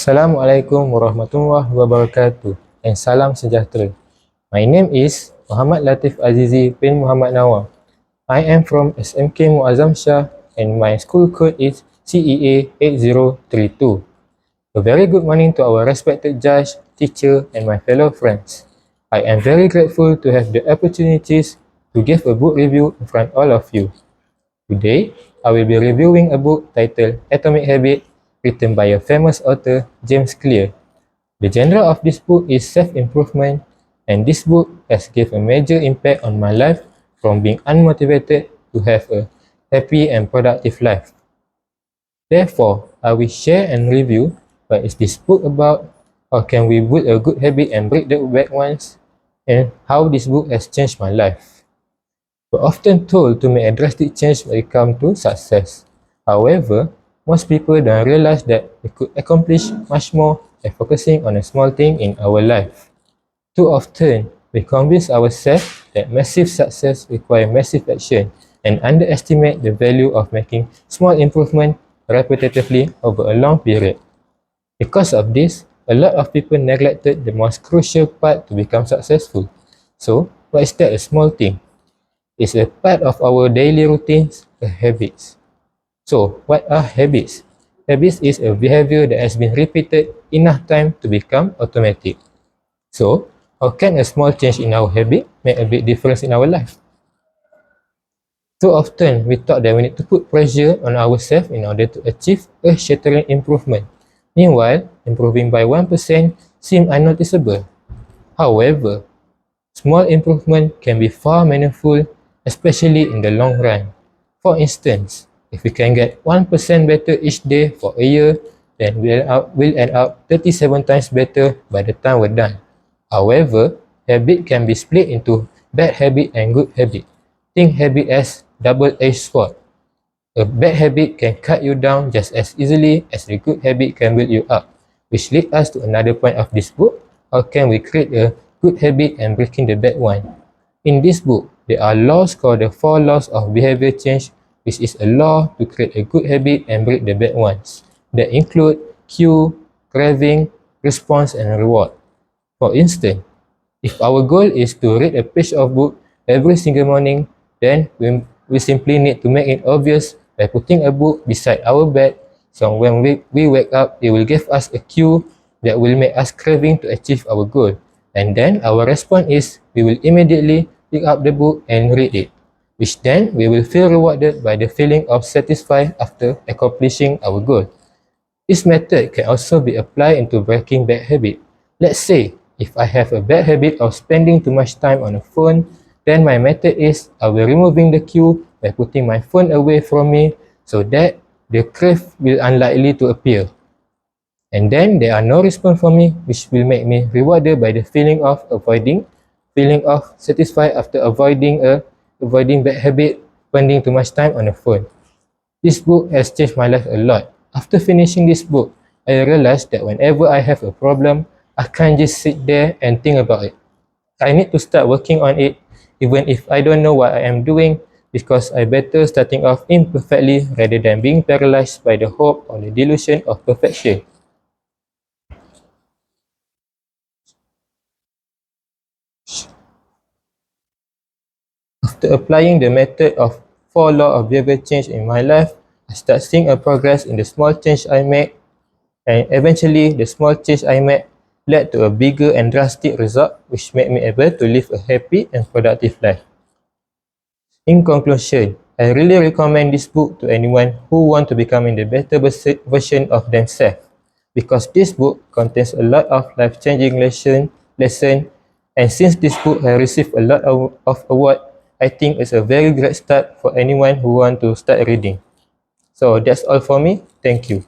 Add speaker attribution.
Speaker 1: Assalamualaikum warahmatullahi wabarakatuh and salam sejahtera. My name is Muhammad Latif Azizi bin Mohd Nawar. I am from Smk Muadzam Shah and my school code is CEA 8032. A very good morning to our respected judge, teacher and my fellow friends. I am very grateful to have the opportunities to give a book review in front of all of you. Today, I will be reviewing a book titled Atomic Habits, written by a famous author, James Clear. The genre of this book is self-improvement, and this book has given a major impact on my life from being unmotivated to have a happy and productive life. Therefore, I will share and review what is this book about, how can we build a good habit and break the bad ones, and how this book has changed my life. We're often told to make a drastic change when it comes to success. However, most people don't realize that we could accomplish much more by focusing on a small thing in our life. Too often, we convince ourselves that massive success requires massive action and underestimate the value of making small improvements repetitively over a long period. Because of this, a lot of people neglected the most crucial part to become successful. So, what is that a small thing? It's a part of our daily routines, the habits. So, what are habits? Habits is a behavior that has been repeated enough time to become automatic. So, how can a small change in our habit make a big difference in our life? Too often, we thought that we need to put pressure on ourselves in order to achieve a shattering improvement. Meanwhile, improving by 1% seems unnoticeable. However, small improvement can be far meaningful, especially in the long run. For instance, if we can get 1% better each day for a year, then we'll end up 37 times better by the time we're done. However, habit can be split into bad habit and good habit. Think habit as double-edged sword. A bad habit can cut you down just as easily as a good habit can build you up, which leads us to another point of this book. How can we create a good habit and breaking the bad one? In this book, there are laws called the 4 laws of behavior change, which is a law to create a good habit and break the bad ones. That include cue, craving, response, and reward. For instance, if our goal is to read a page of book every single morning, then we simply need to make it obvious by putting a book beside our bed, so when we wake up, it will give us a cue that will make us craving to achieve our goal. And then our response is we will immediately pick up the book and read it, which then we will feel rewarded by the feeling of satisfied after accomplishing our goal. This method can also be applied into breaking bad habit. Let's say, if I have a bad habit of spending too much time on a phone, then my method is I will removing the cue by putting my phone away from me so that the crave will unlikely to appear. And then there are no response from me, which will make me rewarded by the feeling of satisfied after avoiding bad habit, spending too much time on the phone. This book has changed my life a lot. After finishing this book, I realized that whenever I have a problem, I can't just sit there and think about it. I need to start working on it, even if I don't know what I am doing, because I better starting off imperfectly rather than being paralyzed by the hope or the delusion of perfection. After applying the method of 4 laws of behavior change in my life, I start seeing a progress in the small change I make, and eventually the small change I made led to a bigger and drastic result, which made me able to live a happy and productive life. In conclusion, I really recommend this book to anyone who wants to become in the better version of themselves, because this book contains a lot of life-changing lesson, and since this book has received a lot of awards, I think it's a very great start for anyone who wants to start reading. So that's all for me. Thank you.